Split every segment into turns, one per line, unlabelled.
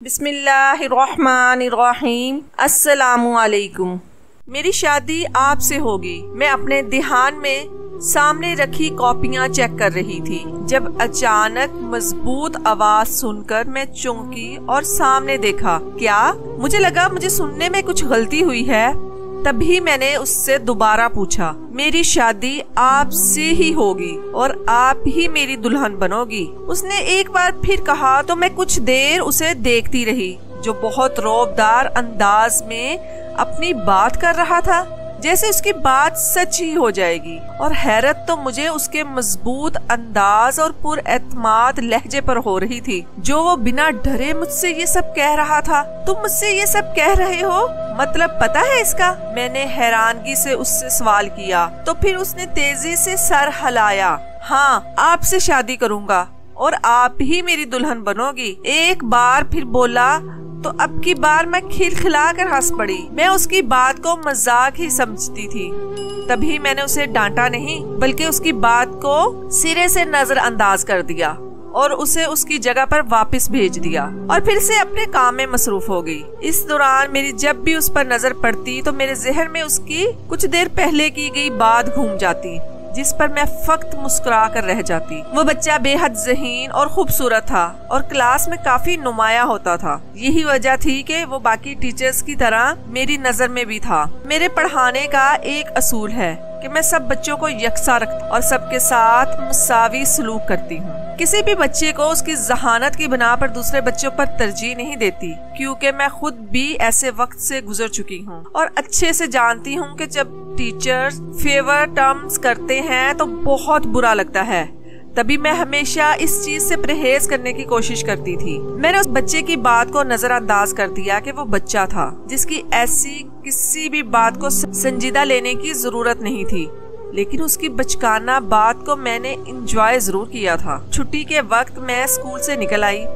बिस्मिल्लाहिर्रहमानिर्रहीम। अस्सलामुअलैकुम। मेरी शादी आपसे होगी। मैं अपने ध्यान में सामने रखी कॉपियां चेक कर रही थी जब अचानक मजबूत आवाज सुनकर मैं चौंकी और सामने देखा। क्या? मुझे लगा मुझे सुनने में कुछ गलती हुई है। तभी मैंने उससे दोबारा पूछा, मेरी शादी आपसे ही होगी और आप ही मेरी दुल्हन बनोगी? उसने एक बार फिर कहा तो मैं कुछ देर उसे देखती रही, जो बहुत रौबदार अंदाज में अपनी बात कर रहा था, जैसे उसकी बात सच ही हो जाएगी। और हैरत तो मुझे उसके मजबूत अंदाज और पुरएतमाद लहजे पर हो रही थी, जो वो बिना डरे मुझसे ये सब कह रहा था। तुम मुझसे ये सब कह रहे हो, मतलब पता है इसका? मैंने हैरानगी से उससे सवाल किया तो फिर उसने तेजी से सर हिलाया। हाँ, आपसे शादी करूँगा और आप ही मेरी दुल्हन बनोगी। एक बार फिर बोला तो अब की बार मैं खिलखिला कर हंस पड़ी। मैं उसकी बात को मजाक ही समझती थी। तभी मैंने उसे डांटा नहीं, बल्कि उसकी बात को सिरे से नजरअंदाज कर दिया और उसे उसकी जगह पर वापस भेज दिया और फिर से अपने काम में मसरूफ हो गई। इस दौरान मेरी जब भी उस पर नजर पड़ती तो मेरे जहन में उसकी कुछ देर पहले की गई बात घूम जाती, जिस पर मैं फक्त मुस्कुरा कर रह जाती। वो बच्चा बेहद ज़हीन और खूबसूरत था और क्लास में काफी नुमाया होता था। यही वजह थी कि वो बाकी टीचर्स की तरह मेरी नजर में भी था। मेरे पढ़ाने का एक असूल है कि मैं सब बच्चों को यकसा रखती और सबके साथ मुसावी सलूक करती हूँ। किसी भी बच्चे को उसकी जहानत की बिना पर दूसरे बच्चों पर तरजीह नहीं देती, क्योंकि मैं खुद भी ऐसे वक्त से गुजर चुकी हूँ और अच्छे से जानती हूँ कि जब टीचर्स फेवर टर्म्स करते हैं तो बहुत बुरा लगता है। तभी मैं हमेशा इस चीज से परहेज करने की कोशिश करती थी। मैंने उस बच्चे की बात को नजरअंदाज कर दिया कि वो बच्चा था जिसकी ऐसी किसी भी बात को संजीदा लेने की जरूरत नहीं थी, लेकिन उसकी बचकाना बात को मैंने इंजॉय जरूर किया था। छुट्टी के वक्त मैं स्कूल से निकल आई।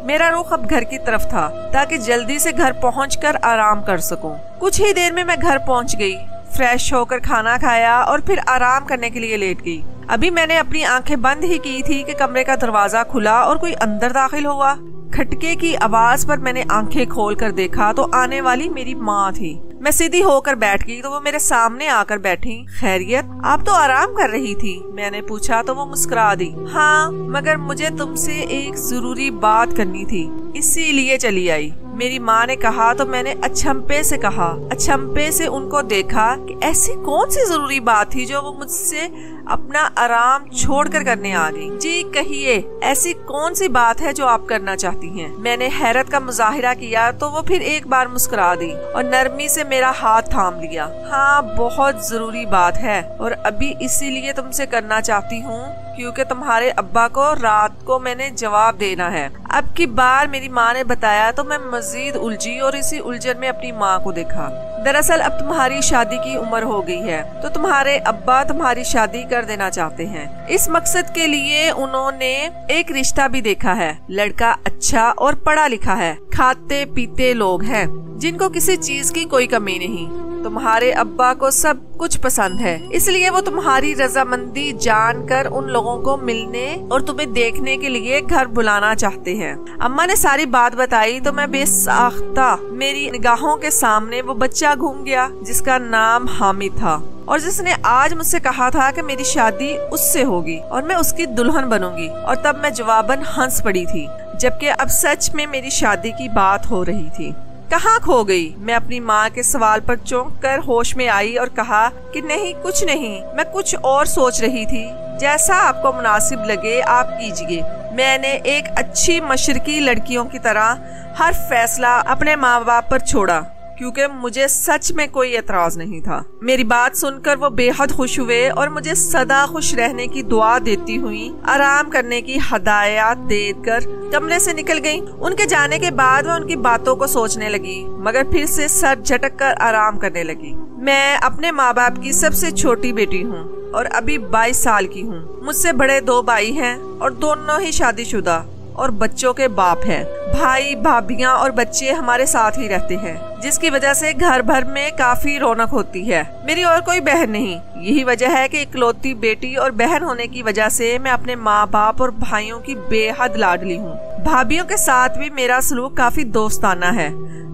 मेरा रुख अब घर की तरफ था ताकि जल्दी से घर पहुंचकर आराम कर सकूं। कुछ ही देर में मैं घर पहुंच गई, फ्रेश होकर खाना खाया और फिर आराम करने के लिए लेट गई। अभी मैंने अपनी आंखें बंद ही की थी कि कमरे का दरवाजा खुला और कोई अंदर दाखिल हुआ। खटके की आवाज पर मैंने आंखें खोलकर देखा तो आने वाली मेरी माँ थी। मैं सीधी होकर बैठ गई तो वो मेरे सामने आकर बैठी। खैरियत, आप तो आराम कर रही थी? मैंने पूछा तो वो मुस्कुरा दी। हाँ, मगर मुझे तुमसे एक जरूरी बात करनी थी, इसीलिए चली आई, मेरी माँ ने कहा। तो मैंने अचंभे से कहा, अचंभे से उनको देखा कि ऐसी कौन सी जरूरी बात थी जो वो मुझसे अपना आराम छोड़कर करने आ गई। जी कहिए, ऐसी कौन सी बात है जो आप करना चाहती हैं? मैंने हैरत का मुजाहिरा किया तो वो फिर एक बार मुस्कुरा दी और नरमी से मेरा हाथ थाम लिया। हाँ, बहुत जरूरी बात है और अभी इसीलिए तुमसे करना चाहती हूँ क्योंकि तुम्हारे अब्बा को रात को मैंने जवाब देना है। अब की बार मेरी माँ ने बताया तो मैं मजीद उलझी और इसी उलझन में अपनी माँ को देखा। दरअसल अब तुम्हारी शादी की उम्र हो गई है तो तुम्हारे अब्बा तुम्हारी शादी कर देना चाहते हैं। इस मकसद के लिए उन्होंने एक रिश्ता भी देखा है। लड़का अच्छा और पढ़ा लिखा है, खाते पीते लोग हैं जिनको किसी चीज की कोई कमी नहीं। तुम्हारे अब्बा को सब कुछ पसंद है, इसलिए वो तुम्हारी रजामंदी जानकर उन लोगों को मिलने और तुम्हें देखने के लिए घर बुलाना चाहते हैं। अम्मा ने सारी बात बताई तो मैं बेसाख्ता मेरी निगाहों के सामने वो बच्चा घूम गया जिसका नाम हामिद था और जिसने आज मुझसे कहा था कि मेरी शादी उससे होगी और मैं उसकी दुल्हन बनूंगी। और तब मैं जवाबन हंस पड़ी थी, जबकि अब सच में मेरी शादी की बात हो रही थी। कहाँ खो गई? मैं अपनी माँ के सवाल पर चौंक कर होश में आई और कहा कि नहीं, कुछ नहीं, मैं कुछ और सोच रही थी। जैसा आपको मुनासिब लगे आप कीजिए। मैंने एक अच्छी मशरकी लड़कियों की तरह हर फैसला अपने माँ बाप पर छोड़ा क्योंकि मुझे सच में कोई एतराज नहीं था। मेरी बात सुनकर वो बेहद खुश हुए और मुझे सदा खुश रहने की दुआ देती हुई आराम करने की हदायत देकर कमरे से निकल गईं। उनके जाने के बाद मैं उनकी बातों को सोचने लगी, मगर फिर से सर झटक कर आराम करने लगी। मैं अपने माँ बाप की सबसे छोटी बेटी हूँ और अभी 22 साल की हूँ। मुझसे बड़े 2 भाई हैं और दोनों ही शादीशुदा और बच्चों के बाप हैं। भाई भाभियां और बच्चे हमारे साथ ही रहते हैं, जिसकी वजह से घर भर में काफी रौनक होती है। मेरी और कोई बहन नहीं। यही वजह है कि इकलौती बेटी और बहन होने की वजह से मैं अपने माँ बाप और भाइयों की बेहद लाडली हूँ। भाभीियों के साथ भी मेरा सलूक काफी दोस्ताना है,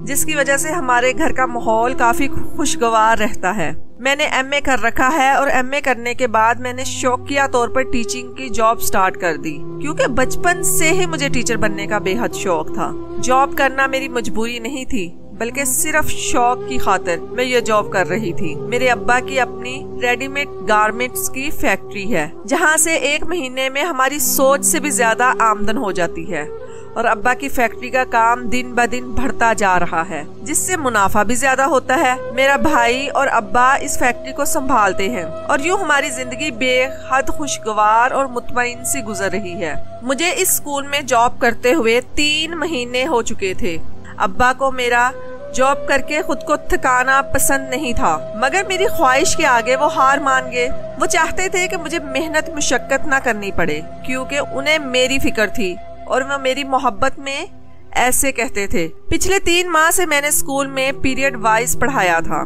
जिसकी वजह से हमारे घर का माहौल काफी खुशगवार रहता है। मैंने एमए कर रखा है और एमए करने के बाद मैंने शौकिया तौर पर टीचिंग की जॉब स्टार्ट कर दी, क्योंकि बचपन से ही मुझे टीचर बनने का बेहद शौक था। जॉब करना मेरी मजबूरी नहीं थी, बल्कि सिर्फ शौक की खातिर मैं ये जॉब कर रही थी। मेरे अब्बा की अपनी रेडीमेड गारमेंट्स की फैक्ट्री है, जहाँ से एक महीने में हमारी सोच से भी ज्यादा आमदन हो जाती है, और अब्बा की फैक्ट्री का काम दिन ब दिन बढ़ता जा रहा है, जिससे मुनाफा भी ज्यादा होता है। मेरा भाई और अब्बा इस फैक्ट्री को संभालते हैं और यूँ हमारी जिंदगी बेहद खुशगवार और मुतमईन सी गुजर रही है। मुझे इस स्कूल में जॉब करते हुए 3 महीने हो चुके थे। अब्बा को मेरा जॉब करके खुद को थकाना पसंद नहीं था, मगर मेरी ख्वाहिश के आगे वो हार मान गए। वो चाहते थे कि मुझे मेहनत मुशक्कत ना करनी पड़े, क्योंकि उन्हें मेरी फिक्र थी और वह मेरी मोहब्बत में ऐसे कहते थे। पिछले 3 माह से मैंने स्कूल में पीरियड वाइज पढ़ाया था,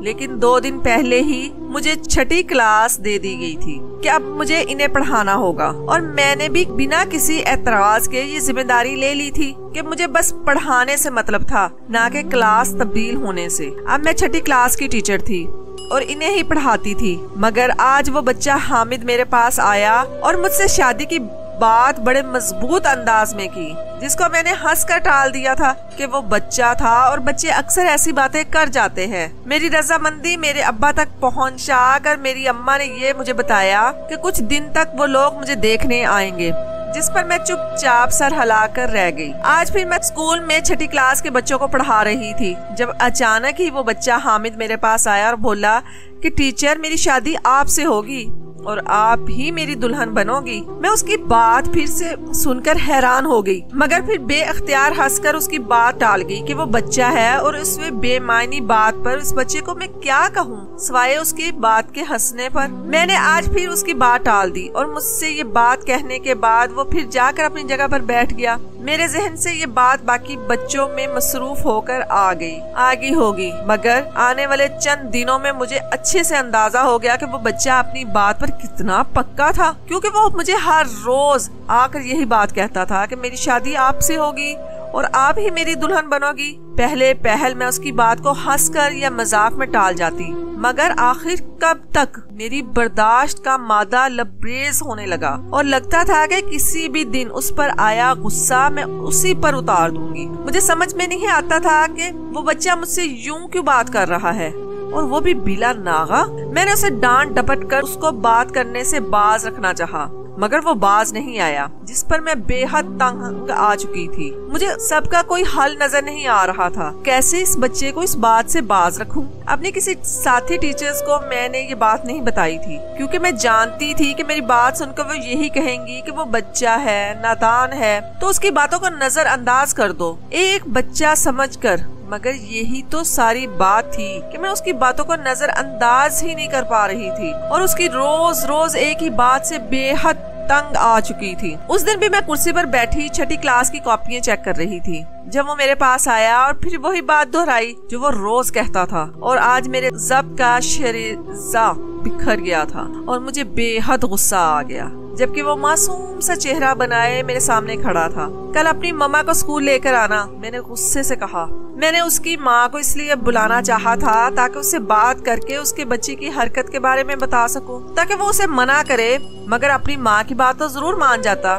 लेकिन 2 दिन पहले ही मुझे छठी क्लास दे दी गई थी कि अब मुझे इन्हें पढ़ाना होगा, और मैंने भी बिना किसी एतराज के ये जिम्मेदारी ले ली थी कि मुझे बस पढ़ाने से मतलब था, ना कि क्लास तब्दील होने से। अब मैं छठी क्लास की टीचर थी और इन्हें ही पढ़ाती थी, मगर आज वो बच्चा हामिद मेरे पास आया और मुझसे शादी की बात बड़े मजबूत अंदाज में की, जिसको मैंने हंसकर टाल दिया था कि वो बच्चा था और बच्चे अक्सर ऐसी बातें कर जाते हैं। मेरी रजामंदी मेरे अब्बा तक पहुंचा कर मेरी अम्मा ने ये मुझे बताया कि कुछ दिन तक वो लोग मुझे देखने आएंगे, जिस पर मैं चुपचाप सर हिलाकर रह गई। आज फिर मैं स्कूल में छठी क्लास के बच्चों को पढ़ा रही थी, जब अचानक ही वो बच्चा हामिद मेरे पास आया और बोला कि टीचर, मेरी शादी आपसे होगी और आप ही मेरी दुल्हन बनोगी। मैं उसकी बात फिर से सुनकर हैरान हो गई, मगर फिर बेअख्तियार हंसकर उसकी बात टाल गई कि वो बच्चा है और उसमें बेमायनी बात पर उस बच्चे को मैं क्या कहूँ सिवाय उसकी बात के हंसने पर। मैंने आज फिर उसकी बात टाल दी और मुझसे ये बात कहने के बाद वो फिर जाकर अपनी जगह पर बैठ गया। मेरे जहन से ये बात बाकी बच्चों में मसरूफ होकर आगी होगी, मगर आने वाले चंद दिनों में मुझे अच्छे से अंदाजा हो गया कि वो बच्चा अपनी बात पर कितना पक्का था, क्योंकि वो मुझे हर रोज आकर यही बात कहता था कि मेरी शादी आपसे होगी और आप ही मेरी दुल्हन बनोगी। पहले पहल मैं उसकी बात को हंसकर या मजाक में टाल जाती, मगर आखिर कब तक मेरी बर्दाश्त का मादा लबरेज होने लगा और लगता था कि किसी भी दिन उस पर आया गुस्सा मैं उसी पर उतार दूंगी। मुझे समझ में नहीं आता था कि वो बच्चा मुझसे यूं क्यों बात कर रहा है, और वो भी बिला नागा। मैंने उसे डांट डपट कर उसको बात करने से बाज रखना चाहा, मगर वो बाज नहीं आया, जिस पर मैं बेहद तंग आ चुकी थी। मुझे सबका कोई हल नजर नहीं आ रहा था। कैसे इस बच्चे को इस बात से बाज रखूं? अपने किसी साथी टीचर्स को मैंने ये बात नहीं बताई थी, क्योंकि मैं जानती थी कि मेरी बात सुनकर वो यही कहेंगी कि वो बच्चा है, नादान है, तो उसकी बातों को नजरअंदाज कर दो, एक बच्चा समझकर। मगर यही तो सारी बात थी कि मैं उसकी बातों को नजरअंदाज ही नहीं कर पा रही थी और उसकी रोज रोज एक ही बात से बेहद तंग आ चुकी थी। उस दिन भी मैं कुर्सी पर बैठी छठी क्लास की कॉपियां चेक कर रही थी, जब वो मेरे पास आया और फिर वही बात दोहराई जो वो रोज कहता था, और आज मेरे ज़ब्त का शरीज़ा बिखर गया था और मुझे बेहद गुस्सा आ गया, जबकि वो मासूम सा चेहरा बनाए मेरे सामने खड़ा था। कल अपनी मम्मा को स्कूल लेकर आना, मैंने गुस्से से कहा। मैंने उसकी माँ को इसलिए बुलाना चाहा था ताकि उससे बात करके उसके बच्चे की हरकत के बारे में बता सकूं, ताकि वो उसे मना करे, मगर अपनी माँ की बात तो जरूर मान जाता।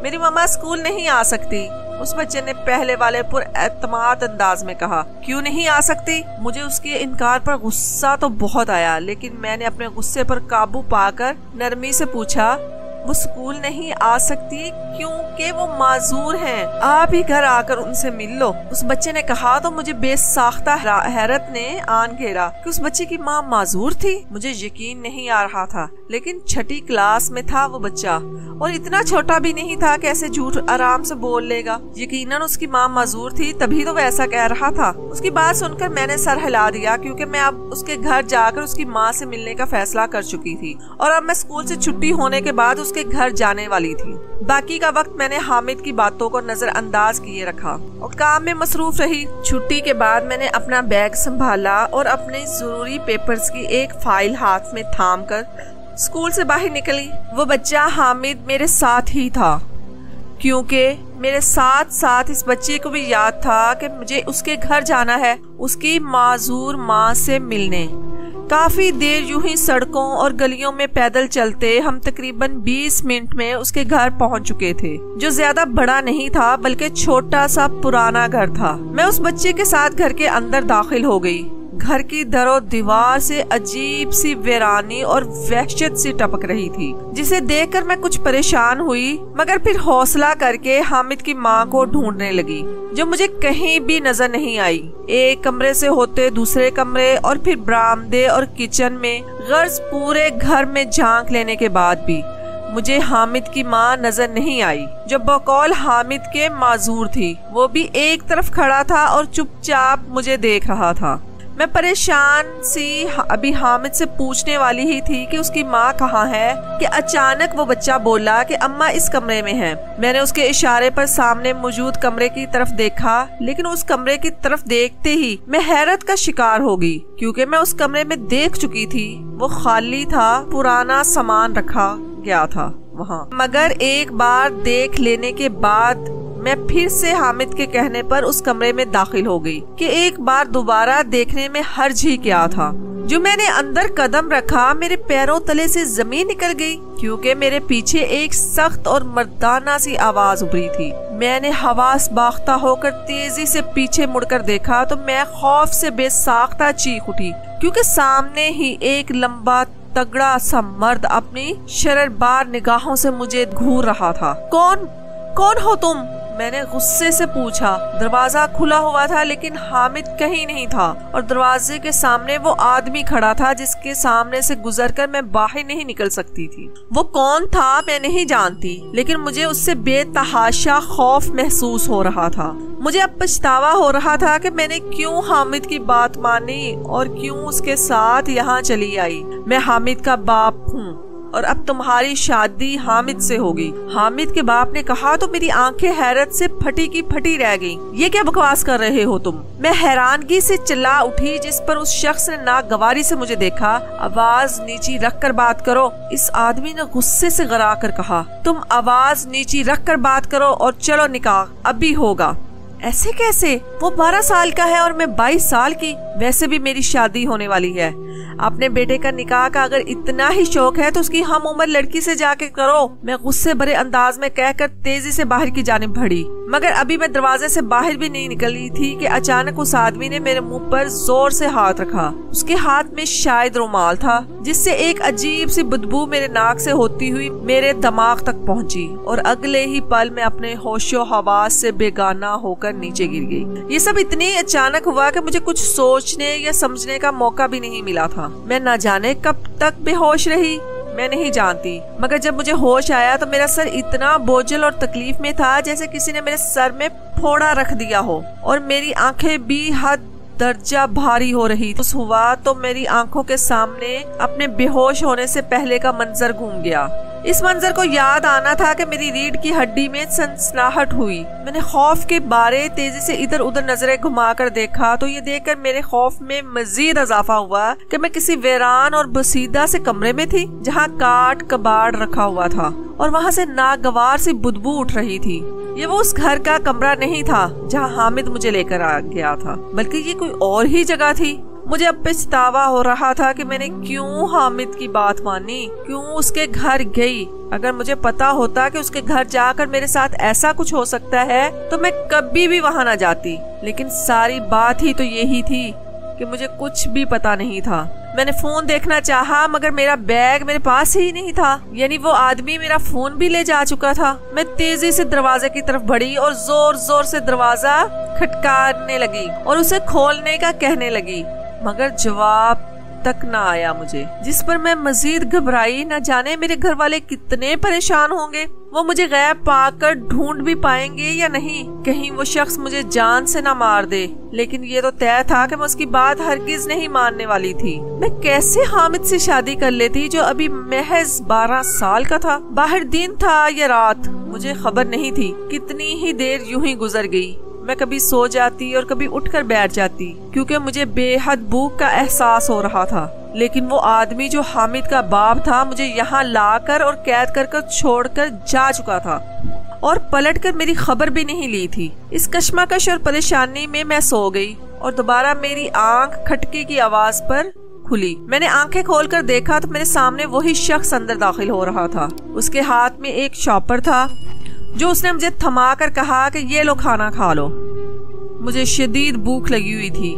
मेरी मम्मा स्कूल नहीं आ सकती, उस बच्चे ने पहले वाले पुरएतमाद अंदाज में कहा। क्यों नहीं आ सकती? मुझे उसके इनकार पर गुस्सा तो बहुत आया, लेकिन मैंने अपने गुस्से पर काबू पाकर नरमी से पूछा, वो स्कूल नहीं आ सकती क्योंकि वो माजूर हैं, आप ही घर आकर उनसे मिल लो। उस बच्चे ने कहा तो मुझे बेसाख्ता हैरत ने आन घेरा कि उस बच्चे की माँ माजूर थी। मुझे यकीन नहीं आ रहा था, लेकिन छठी क्लास में था वो बच्चा और इतना छोटा भी नहीं था कि ऐसे झूठ आराम से बोल लेगा। यकीनन उसकी माँ माजूर थी, तभी तो वैसा कह रहा था। उसकी बात सुनकर मैंने सर हिला दिया, क्योंकि मैं अब उसके घर जाकर उसकी माँ से मिलने का फैसला कर चुकी थी और अब मैं स्कूल से छुट्टी होने के बाद उसके घर जाने वाली थी। बाकी का वक्त मैंने हामिद की बातों को नजरअंदाज किए रखा और काम में मसरूफ रही। छुट्टी के बाद मैंने अपना बैग संभाला और अपने जरूरी पेपर्स की एक फाइल हाथ में थाम कर स्कूल से बाहर निकली। वो बच्चा हामिद मेरे साथ ही था। क्योंकि मेरे साथ साथ इस बच्चे को भी याद था कि मुझे उसके घर जाना है, उसकी माजूर माँ से मिलने। काफी देर यूं ही सड़कों और गलियों में पैदल चलते हम तकरीबन 20 मिनट में उसके घर पहुंच चुके थे, जो ज्यादा बड़ा नहीं था बल्कि छोटा सा पुराना घर था। मैं उस बच्चे के साथ घर के अंदर दाखिल हो गई। घर की दरो दीवार से अजीब सी वीरानी और वहशत सी टपक रही थी, जिसे देखकर मैं कुछ परेशान हुई, मगर फिर हौसला करके हामिद की माँ को ढूंढने लगी, जो मुझे कहीं भी नजर नहीं आई। एक कमरे से होते दूसरे कमरे और फिर बरामदे और किचन में, गर्ज पूरे घर में झांक लेने के बाद भी मुझे हामिद की माँ नजर नहीं आई, जो बकौल हामिद के माजूर थी। वो भी एक तरफ खड़ा था और चुपचाप मुझे देख रहा था। मैं परेशान सी अभी हामिद से पूछने वाली ही थी कि उसकी माँ कहाँ है कि अचानक वो बच्चा बोला कि अम्मा इस कमरे में है। मैंने उसके इशारे पर सामने मौजूद कमरे की तरफ देखा, लेकिन उस कमरे की तरफ देखते ही मैं हैरत का शिकार हो गई, क्योंकि मैं उस कमरे में देख चुकी थी। वो खाली था, पुराना सामान रखा गया था वहाँ। मगर एक बार देख लेने के बाद मैं फिर से हामिद के कहने पर उस कमरे में दाखिल हो गई कि एक बार दोबारा देखने में हर्ज ही क्या था। जो मैंने अंदर कदम रखा, मेरे पैरों तले से जमीन निकल गई, क्योंकि मेरे पीछे एक सख्त और मर्दाना सी आवाज उभरी थी। मैंने हवास बाख्ता होकर तेजी से पीछे मुड़कर देखा तो मैं खौफ से बेसाख्ता चीख उठी, क्योंकि सामने ही एक लंबा तगड़ा सा मर्द अपनी शररबार निगाहों से मुझे घूर रहा था। कौन हो तुम? मैंने गुस्से से पूछा। दरवाजा खुला हुआ था, लेकिन हामिद कहीं नहीं था और दरवाजे के सामने वो आदमी खड़ा था, जिसके सामने से गुजरकर मैं बाहर नहीं निकल सकती थी। वो कौन था मैं नहीं जानती, लेकिन मुझे उससे बेतहाशा खौफ महसूस हो रहा था। मुझे अब पछतावा हो रहा था कि मैंने क्यों हामिद की बात मानी और क्यों उसके साथ यहाँ चली आई। मैं हामिद का बाप हूँ और अब तुम्हारी शादी हामिद से होगी। हामिद के बाप ने कहा तो मेरी आंखें हैरत से फटी की फटी रह गईं। ये क्या बकवास कर रहे हो तुम? मैं हैरानगी से चिल्ला उठी, जिस पर उस शख्स ने नागवारी से मुझे देखा। आवाज नीची रख कर बात करो, इस आदमी ने गुस्से से गरा कर कहा। तुम आवाज नीची रख कर बात करो और चलो निकाह अभी होगा। ऐसे कैसे? वो 12 साल का है और मैं 22 साल की। वैसे भी मेरी शादी होने वाली है। अपने बेटे का निकाह का अगर इतना ही शौक है तो उसकी हम उम्र लड़की से जाके करो। मैं गुस्से भरे अंदाज में कहकर तेजी से बाहर की जानिब बढ़ी, मगर अभी मैं दरवाजे से बाहर भी नहीं निकली थी कि अचानक उस आदमी ने मेरे मुंह पर जोर से हाथ रखा। उसके हाथ में शायद रुमाल था, जिससे एक अजीब सी बदबू मेरे नाक से होती हुई मेरे दिमाग तक पहुंची और अगले ही पल में अपने होशो हवास से बेगाना होकर नीचे गिर गई। ये सब इतनी अचानक हुआ कि मुझे कुछ सोचने या समझने का मौका भी नहीं मिला था। मैं न जाने कब तक बेहोश रही, मैं नहीं जानती, मगर जब मुझे होश आया तो मेरा सर इतना बोझल और तकलीफ में था जैसे किसी ने मेरे सर में फोड़ा रख दिया हो, और मेरी आंखें भी हद दर्जा भारी हो रही। उस हुआ तो मेरी आंखों के सामने अपने बेहोश होने से पहले का मंजर घूम गया। इस मंजर को याद आना था कि मेरी रीढ़ की हड्डी में सनसनाहट हुई। मैंने खौफ के बारे तेजी से इधर उधर नजरें घुमाकर देखा तो ये देखकर मेरे खौफ में मजीद इजाफा हुआ कि मैं किसी वीरान और बसीदा से कमरे में थी, जहाँ काट कबाड़ रखा हुआ था और वहाँ से नागवार सी बदबू उठ रही थी। ये वो उस घर का कमरा नहीं था जहाँ हामिद मुझे लेकर आ गया था, बल्कि ये कोई और ही जगह थी। मुझे अब पछतावा हो रहा था कि मैंने क्यों हामिद की बात मानी, क्यों उसके घर गई। अगर मुझे पता होता कि उसके घर जाकर मेरे साथ ऐसा कुछ हो सकता है तो मैं कभी भी वहां ना जाती। लेकिन सारी बात ही तो यही थी कि मुझे कुछ भी पता नहीं था। मैंने फोन देखना चाहा, मगर मेरा बैग मेरे पास ही नहीं था, यानी वो आदमी मेरा फोन भी ले जा चुका था। मैं तेजी से दरवाजे की तरफ बढ़ी और जोर जोर से दरवाजा खटकाने लगी और उसे खोलने का कहने लगी, मगर जवाब तक ना आया मुझे, जिस पर मैं मजीद घबराई। न जाने मेरे घर वाले कितने परेशान होंगे, वो मुझे गैब पाकर ढूंढ भी पाएंगे या नहीं, कहीं वो शख्स मुझे जान से ना मार दे। लेकिन ये तो तय था कि मैं उसकी बात हरगिज नहीं मानने वाली थी। मैं कैसे हामिद से शादी कर लेती जो अभी महज 12 साल का था। बाहर दिन था या रात मुझे खबर नहीं थी। कितनी ही देर यूं ही गुजर गई। मैं कभी सो जाती और कभी उठकर बैठ जाती, क्योंकि मुझे बेहद भूख का एहसास हो रहा था। लेकिन वो आदमी जो हामिद का बाप था मुझे यहाँ लाकर और कैद कर छोड़कर जा चुका था। और पलटकर मेरी खबर भी नहीं ली थी। इस कश्मकश और परेशानी में मैं सो गई और दोबारा मेरी आंख खटके की आवाज पर खुली। मैंने आंखें खोलकर देखा तो मेरे सामने वही शख्स अंदर दाखिल हो रहा था। उसके हाथ में एक शॉपर था जो उसने मुझे थमा कर कहा कि ये लो खाना खा लो। मुझे शदीद भूख लगी हुई थी,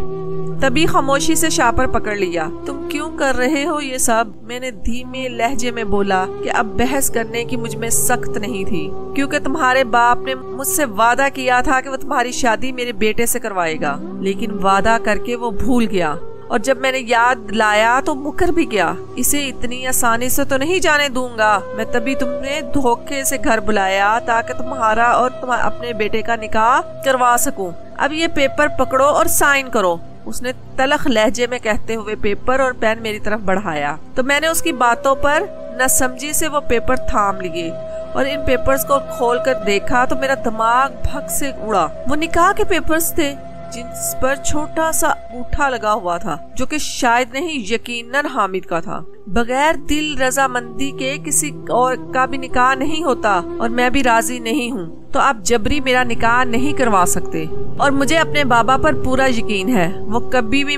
तभी खामोशी से शॉपर पकड़ लिया। तुम क्यों कर रहे हो ये सब? मैंने धीमे लहजे में बोला कि अब बहस करने की मुझ में सख्त नहीं थी, क्योंकि तुम्हारे बाप ने मुझसे वादा किया था कि वो तुम्हारी शादी मेरे बेटे से करवाएगा, लेकिन वादा करके वो भूल गया और जब मैंने याद दिलाया तो मुकर भी गया। इसे इतनी आसानी से तो नहीं जाने दूंगा। मैं तभी तुमने धोखे से घर बुलाया ताकि तुम्हारा और अपने बेटे का निकाह करवा सकूं। अब ये पेपर पकड़ो और साइन करो। उसने तलख लहजे में कहते हुए पेपर और पेन मेरी तरफ बढ़ाया तो मैंने उसकी बातों पर नासमझी से वो पेपर थाम लिए और इन पेपर्स को खोलकर देखा तो मेरा दिमाग भग से उड़ा। वो निकाह के पेपर्स थे जिन पर छोटा सा अंगूठा लगा हुआ था, जो कि शायद नहीं यकीनन हामिद का था। बगैर दिल रजामंदी के किसी और का भी निकाह नहीं होता और मैं भी राजी नहीं हूँ, तो आप जबरी मेरा निकाह नहीं करवा सकते। और मुझे अपने बाबा पर पूरा यकीन है, वो कभी भी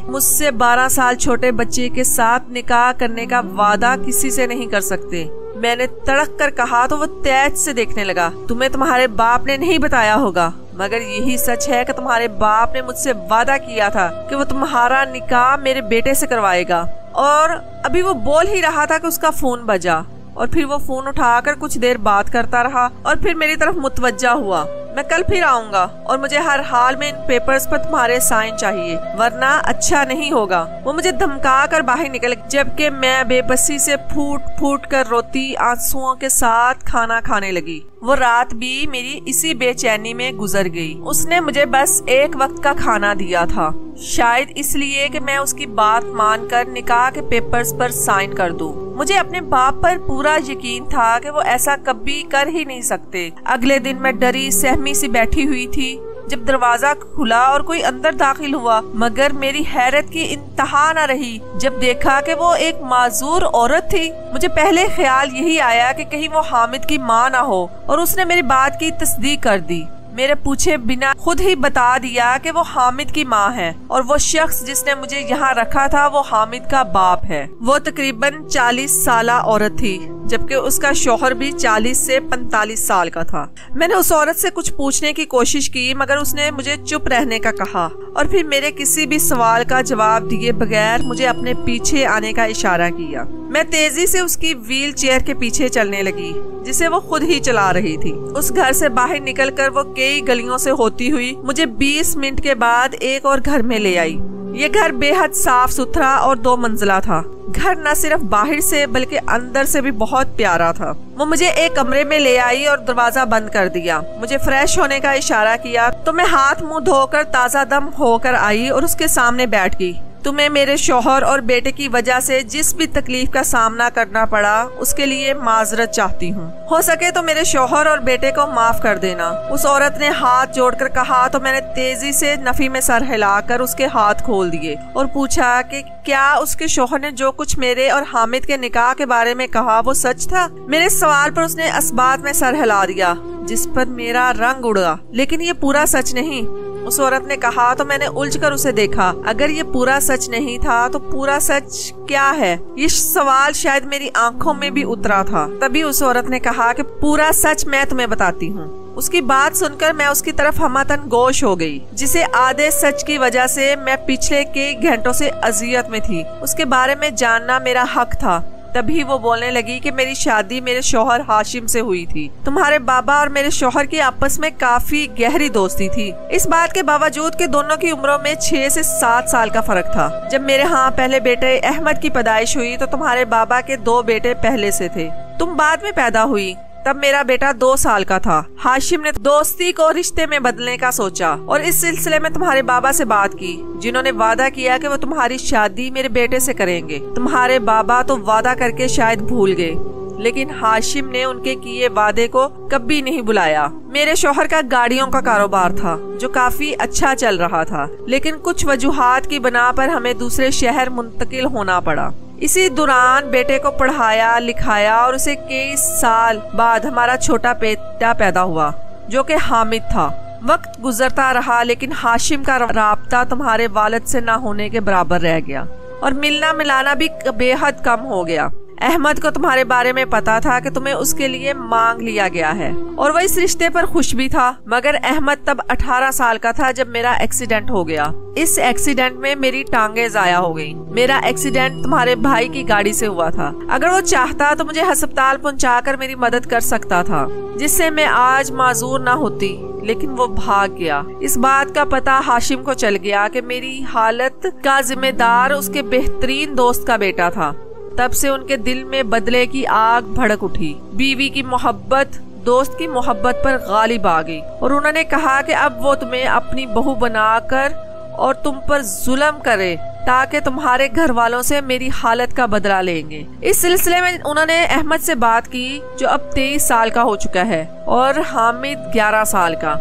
मुझसे 12 साल छोटे बच्चे के साथ निकाह करने का वादा किसी से नहीं कर सकते। मैंने तड़क कर कहा तो वो तेज से देखने लगा। तुम्हें तुम्हारे बाप ने नहीं बताया होगा, मगर यही सच है कि तुम्हारे बाप ने मुझसे वादा किया था कि वो तुम्हारा निकाह मेरे बेटे से करवाएगा। और अभी वो बोल ही रहा था कि उसका फोन बजा और फिर वो फोन उठाकर कुछ देर बात करता रहा और फिर मेरी तरफ मुतवज्जा हुआ। मैं कल फिर आऊंगा और मुझे हर हाल में इन पेपर्स पर तुम्हारे साइन चाहिए, वरना अच्छा नहीं होगा। वो मुझे धमका कर बाहर निकल, जबकि मैं बेबसी से फूट फूट कर रोती आंसुओं के साथ खाना खाने लगी। वो रात भी मेरी इसी बेचैनी में गुजर गई। उसने मुझे बस एक वक्त का खाना दिया था, शायद इसलिए कि मैं उसकी बात मानकर निकाह के पेपर्स पर साइन कर दूं। मुझे अपने बाप पर पूरा यकीन था कि वो ऐसा कभी कर ही नहीं सकते। अगले दिन मैं डरी सहमी सी बैठी हुई थी जब दरवाजा खुला और कोई अंदर दाखिल हुआ, मगर मेरी हैरत की इंतहा न रही जब देखा कि वो एक माजूर औरत थी। मुझे पहले ख्याल यही आया कि कहीं वो हामिद की माँ ना हो और उसने मेरी बात की तस्दीक कर दी। मेरे पूछे बिना खुद ही बता दिया कि वो हामिद की माँ है और वो शख्स जिसने मुझे यहाँ रखा था वो हामिद का बाप है। वो तकरीबन 40 साला औरत थी, जबकि उसका शौहर भी 40 से 45 साल का था। मैंने उस औरत से कुछ पूछने की कोशिश की, मगर उसने मुझे चुप रहने का कहा और फिर मेरे किसी भी सवाल का जवाब दिए बगैर मुझे अपने पीछे आने का इशारा किया। मैं तेजी से उसकी व्हील चेयर के पीछे चलने लगी, जिसे वो खुद ही चला रही थी। उस घर से बाहर निकलकर वो कई गलियों से होती हुई मुझे 20 मिनट के बाद एक और घर में ले आई। ये घर बेहद साफ सुथरा और 2 मंजिला था। घर न सिर्फ बाहर से बल्कि अंदर से भी बहुत प्यारा था। वो मुझे एक कमरे में ले आई और दरवाजा बंद कर दिया। मुझे फ्रेश होने का इशारा किया तो मैं हाथ मुंह धोकर ताज़ा दम होकर आई और उसके सामने बैठ गई। तुम्हें मेरे शौहर और बेटे की वजह से जिस भी तकलीफ का सामना करना पड़ा उसके लिए माजरत चाहती हूँ। हो सके तो मेरे शौहर और बेटे को माफ कर देना। उस औरत ने हाथ जोड़कर कहा तो मैंने तेजी से नफी में सर हिलाकर उसके हाथ खोल दिए और पूछा कि क्या उसके शौहर ने जो कुछ मेरे और हामिद के निकाह के बारे में कहा वो सच था। मेरे सवाल पर उसने असबात में सर हिला दिया, जिस पर मेरा रंग उड़ा। लेकिन ये पूरा सच नहीं, उस औरत ने कहा तो मैंने उलझकर उसे देखा। अगर ये पूरा सच नहीं था तो पूरा सच क्या है? ये सवाल शायद मेरी आंखों में भी उतरा था। तभी उस औरत ने कहा कि पूरा सच मैं तुम्हें बताती हूँ। उसकी बात सुनकर मैं उसकी तरफ हमतन गोश हो गई, जिसे आधे सच की वजह से मैं पिछले कई घंटों से अजियत में थी। उसके बारे में जानना मेरा हक था। तभी वो बोलने लगी कि मेरी शादी मेरे शौहर हाशिम से हुई थी। तुम्हारे बाबा और मेरे शौहर की आपस में काफी गहरी दोस्ती थी। इस बात के बावजूद कि दोनों की उम्रों में 6 से 7 साल का फर्क था। जब मेरे यहाँ पहले बेटे अहमद की पैदाइश हुई तो तुम्हारे बाबा के 2 बेटे पहले से थे। तुम बाद में पैदा हुई, तब मेरा बेटा 2 साल का था। हाशिम ने दोस्ती को रिश्ते में बदलने का सोचा और इस सिलसिले में तुम्हारे बाबा से बात की, जिन्होंने वादा किया कि वो तुम्हारी शादी मेरे बेटे से करेंगे। तुम्हारे बाबा तो वादा करके शायद भूल गए, लेकिन हाशिम ने उनके किए वादे को कभी नहीं बुलाया। मेरे शौहर का गाड़ियों का कारोबार था जो काफी अच्छा चल रहा था, लेकिन कुछ वजूहात की बना पर हमें दूसरे शहर मुंतकिल होना पड़ा। इसी दौरान बेटे को पढ़ाया लिखाया और उसे कई साल बाद हमारा छोटा बेटा पैदा हुआ जो कि हामिद था। वक्त गुजरता रहा लेकिन हाशिम का राब्ता तुम्हारे वालिद से ना होने के बराबर रह गया और मिलना मिलाना भी बेहद कम हो गया। अहमद को तुम्हारे बारे में पता था कि तुम्हें उसके लिए मांग लिया गया है और वह इस रिश्ते पर खुश भी था, मगर अहमद तब 18 साल का था जब मेरा एक्सीडेंट हो गया। इस एक्सीडेंट में मेरी टांगे जाया हो गई। मेरा एक्सीडेंट तुम्हारे भाई की गाड़ी से हुआ था। अगर वो चाहता तो मुझे अस्पताल पहुंचाकर मेरी मदद कर सकता था, जिससे मैं आज माजूर ना होती, लेकिन वो भाग गया। इस बात का पता हाशिम को चल गया कि मेरी हालत का जिम्मेदार उसके बेहतरीन दोस्त का बेटा था। तब से उनके दिल में बदले की आग भड़क उठी। बीवी की मोहब्बत दोस्त की मोहब्बत पर गालिब आ गई और उन्होंने कहा कि अब वो तुम्हें अपनी बहू बनाकर और तुम पर जुल्म करे ताकि तुम्हारे घर वालों से मेरी हालत का बदला लेंगे। इस सिलसिले में उन्होंने अहमद से बात की जो अब 23 साल का हो चुका है और हामिद 11 साल का,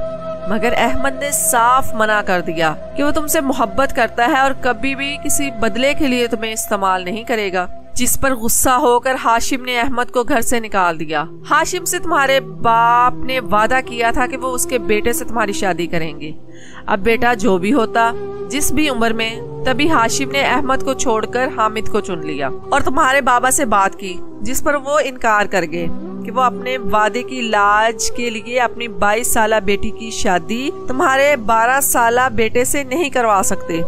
मगर अहमद ने साफ मना कर दिया कि वो तुमसे मोहब्बत करता है और कभी भी किसी बदले के लिए तुम्हें इस्तेमाल नहीं करेगा। जिस पर गुस्सा होकर हाशिम ने अहमद को घर से निकाल दिया। हाशिम से तुम्हारे बाप ने वादा किया था कि वो उसके बेटे से तुम्हारी शादी करेंगे। अब बेटा जो भी होता जिस भी उम्र में, तभी हाशिम ने अहमद को छोड़कर हामिद को चुन लिया और तुम्हारे बाबा से बात की, जिस पर वो इनकार कर गए कि वो अपने वादे की लाज के लिए अपनी 22 साला बेटी की शादी तुम्हारे 12 साला बेटे से नहीं करवा सकते।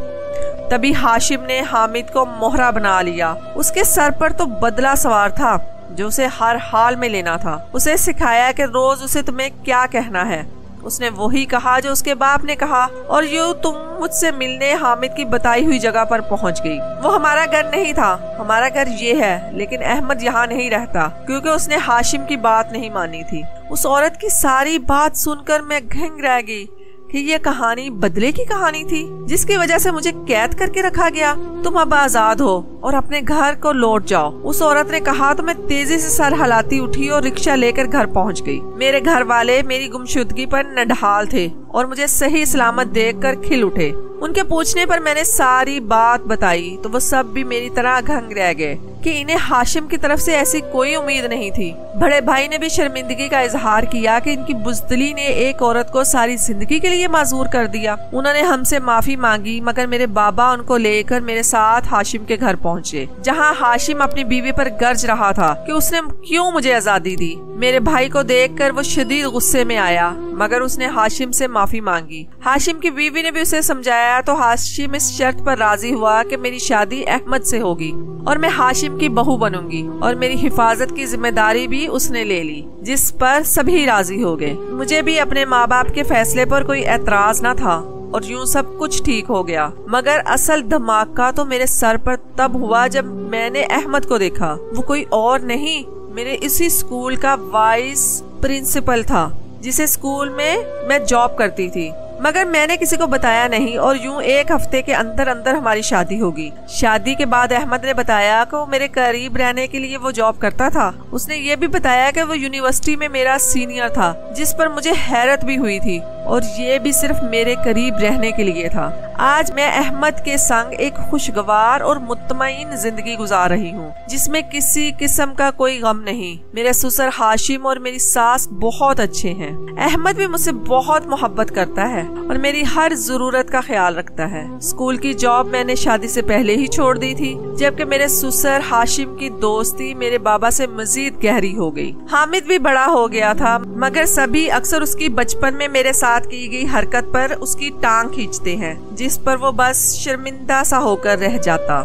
तभी हाशिम ने हामिद को मोहरा बना लिया। उसके सर पर तो बदला सवार था जो उसे हर हाल में लेना था। उसे सिखाया कि रोज उसे तुम्हें क्या कहना है। उसने वही कहा जो उसके बाप ने कहा और यूं तुम मुझसे मिलने हामिद की बताई हुई जगह पर पहुंच गई। वो हमारा घर नहीं था, हमारा घर ये है, लेकिन अहमद यहाँ नहीं रहता क्योंकि उसने हाशिम की बात नहीं मानी थी। उस औरत की सारी बात सुनकर मैं घंग रह गई कि ये कहानी बदले की कहानी थी जिसकी वजह से मुझे कैद करके रखा गया। तुम अब आजाद हो और अपने घर को लौट जाओ। उस औरत ने कहा तो मैं तेजी से सर हिलाती उठी और रिक्शा लेकर घर पहुंच गई। मेरे घर वाले मेरी गुमशुदगी पर नढाल थे और मुझे सही सलामत देखकर खिल उठे। उनके पूछने पर मैंने सारी बात बताई तो वो सब भी मेरी तरह घंग रह गए कि इन्हें हाशिम की तरफ से ऐसी कोई उम्मीद नहीं थी। बड़े भाई ने भी शर्मिंदगी का इजहार किया कि इनकी बुज़दिली ने एक औरत को सारी जिंदगी के लिए माजूर कर दिया। उन्होंने हमसे माफी मांगी, मगर मेरे बाबा उनको लेकर मेरे साथ हाशिम के घर पहुंचे, जहां हाशिम अपनी बीवी पर गर्ज रहा था कि उसने क्यों मुझे आजादी दी। मेरे भाई को देखकर वो शदीद गुस्से में आया, मगर उसने हाशिम से माफी मांगी। हाशिम की बीवी ने भी उसे समझाया तो हाशिम इस शर्त पर राजी हुआ कि मेरी शादी अहमद से होगी और मैं हाशिम की बहू बनूंगी और मेरी हिफाजत की जिम्मेदारी भी उसने ले ली, जिस पर सभी राजी हो गए। मुझे भी अपने माँ बाप के फैसले पर कोई एतराज न था और यूं सब कुछ ठीक हो गया। मगर असल धमाका तो मेरे सर पर तब हुआ जब मैंने अहमद को देखा। वो कोई और नहीं, मेरे इसी स्कूल का वाइस प्रिंसिपल था जिसे स्कूल में मैं जॉब करती थी। मगर मैंने किसी को बताया नहीं और यूं 1 हफ्ते के अंदर अंदर हमारी शादी होगी। शादी के बाद अहमद ने बताया कि वो मेरे करीब रहने के लिए वो जॉब करता था। उसने ये भी बताया कि वो यूनिवर्सिटी में मेरा सीनियर था, जिस पर मुझे हैरत भी हुई थी, और ये भी सिर्फ मेरे करीब रहने के लिए था। आज मैं अहमद के संग एक खुशगवार और मुतमईन जिंदगी गुजार रही हूँ, जिसमें किसी किस्म का कोई गम नहीं। मेरे ससुर हाशिम और मेरी सास बहुत अच्छे हैं। अहमद भी मुझसे बहुत मोहब्बत करता है और मेरी हर जरूरत का ख्याल रखता है। स्कूल की जॉब मैंने शादी से पहले ही छोड़ दी थी, जबकि मेरे ससुर हाशिम की दोस्ती मेरे बाबा से मजीद गहरी हो गई। हामिद भी बड़ा हो गया था, मगर सभी अक्सर उसकी बचपन में मेरे साथ की गई हरकत पर उसकी टांग खींचते हैं, जिस पर वो बस शर्मिंदा सा होकर रह जाता।